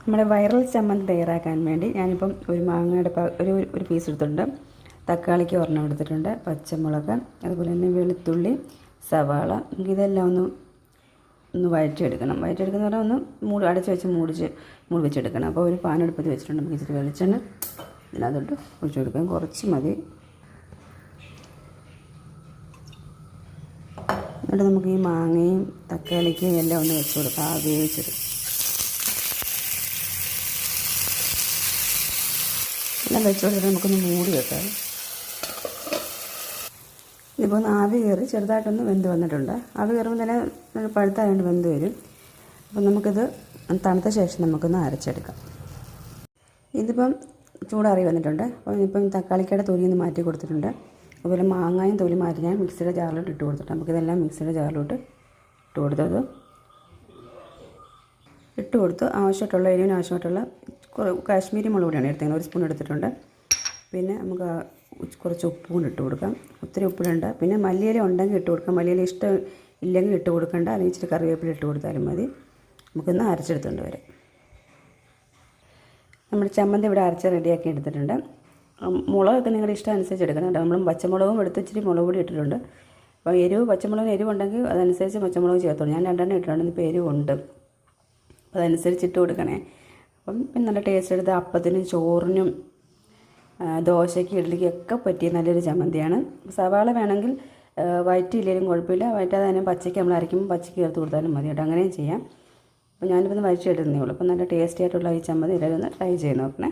നമ്മുടെ വൈറൽ ചമ്മന്തി തയ്യാറാക്കാൻ വേണ്ടി ഞാനിപ്പം ഒരു മാങ്ങയുടെ ഒരു പീസ് എടുത്തിട്ടുണ്ട്, തക്കാളിക്ക് ഒരെണ്ണം എടുത്തിട്ടുണ്ട്, പച്ചമുളക്, അതുപോലെ തന്നെ വെളുത്തുള്ളി, സവാള. ഇതെല്ലാം ഒന്ന് വഴറ്റിയെടുക്കണം. വഴറ്റിയെടുക്കുന്ന പറഞ്ഞാൽ ഒന്ന് അടച്ച് വെച്ച് മൂടി വെച്ചെടുക്കണം. അപ്പോൾ ഒരു പാൻ അടുപ്പത്ത് വെച്ചിട്ടുണ്ട്. നമുക്ക് ഇച്ചിരി വെളിച്ചെണ്ണ ഇതിനകത്തോട്ട് ഒഴിച്ചു കൊടുക്കാം. കുറച്ച് മതി. എന്നിട്ട് നമുക്ക് ഈ മാങ്ങയും തക്കാളിക്കും എല്ലാം ഒന്ന് വെച്ച് കൊടുക്കാം. വേവിച്ചെടുക്കും. എല്ലാം വെച്ച് കൊടുത്തിട്ട് നമുക്കൊന്ന് മൂടി വെക്കാം. ഇതിപ്പോൾ ഒന്ന് ആവി കയറി ചെറുതായിട്ടൊന്ന് വെന്ത് വന്നിട്ടുണ്ട്. ആവി കയറുമ്പോൾ തന്നെ പഴുത്തായതുകൊണ്ട് വെന്ത് വരും. അപ്പം നമുക്കിത് തണുത്ത ശേഷം നമുക്കൊന്ന് അരച്ചെടുക്കാം. ഇതിപ്പം ചൂടാറി വന്നിട്ടുണ്ട്. അപ്പം ഇപ്പം തക്കാളിക്കയുടെ തൊലിയൊന്ന് മാറ്റി കൊടുത്തിട്ടുണ്ട്. അതുപോലെ മാങ്ങായും തൊലി മാറ്റി ഞാൻ മിക്സിയുടെ ജാറിലോട്ട് ഇട്ട് കൊടുത്തിട്ടുണ്ട്. നമുക്കിതെല്ലാം മിക്സിയുടെ ജാറിലോട്ട് ഇട്ട് കൊടുത്ത് ആവശ്യമായിട്ടുള്ള എരിവിന് ആവശ്യമായിട്ടുള്ള കാശ്മീരി മുളക് പൊടിയാണ് എടുത്തത്. ഒരു സ്പൂൺ എടുത്തിട്ടുണ്ട്. പിന്നെ നമുക്ക് കുറച്ച് ഉപ്പും കൂടി ഇട്ട് കൊടുക്കാം. ഒത്തിരി ഉപ്പിടണ്ട. പിന്നെ മല്ലിയില ഉണ്ടെങ്കിൽ ഇട്ട് കൊടുക്കാം. മല്ലിയില ഇഷ്ടം ഇല്ലെങ്കിൽ ഇട്ട് കൊടുക്കണ്ട. അല്ലെങ്കിൽ ഇച്ചിരി കറിവേപ്പില ഇട്ട് കൊടുത്താലും മതി. നമുക്കൊന്ന് അരച്ചെടുത്തുകൊണ്ട് വരാം. നമ്മുടെ ചമ്മന്തി ഇവിടെ അരച്ച് റെഡിയാക്കി എടുത്തിട്ടുണ്ട്. മുളകൊക്കെ നിങ്ങളുടെ ഇഷ്ടം അനുസരിച്ച് എടുക്കണം. നമ്മൾ പച്ചമുളകും എടുത്ത് ഇച്ചിരി മുളക് പൊടി ഇട്ടിട്ടുണ്ട്. അപ്പോൾ പച്ചമുളകിന് എരിവുണ്ടെങ്കിൽ അതനുസരിച്ച് പച്ചമുളക് ചേർത്തോളൂ. ഞാൻ 2 ഇട്ടിട്ടുണ്ട്. ഇപ്പോൾ എരിവുണ്ട്. അപ്പോൾ അതനുസരിച്ച് ഇട്ട് കൊടുക്കണേ. അപ്പം നല്ല ടേസ്റ്റ് എടുത്ത് അപ്പത്തിനും ചോറിനും ദോശയ്ക്ക് ഇഡ്ഡലിക്കൊക്കെ പറ്റിയ നല്ലൊരു ചമ്മന്തിയാണ്. സവാള വേണമെങ്കിൽ വഴറ്റിയില്ലെങ്കിലും കുഴപ്പമില്ല. വഴറ്റാതെ തന്നെ പച്ചയ്ക്ക് നമ്മൾ അരയ്ക്കുമ്പോൾ പച്ചയ്ക്ക് ചേർത്ത് കൊടുത്താലും മതി കേട്ടോ. അങ്ങനെയും ചെയ്യാം. അപ്പോൾ ഞാനിപ്പോൾ ഒന്ന് വഴറ്റിയെടുക്കുന്നേ ഉള്ളൂ. അപ്പോൾ നല്ല ടേസ്റ്റി ആയിട്ടുള്ള ഈ ചമ്മന്തി എല്ലാവരും ഒന്ന് ട്രൈ ചെയ്ത് നോക്കണേ.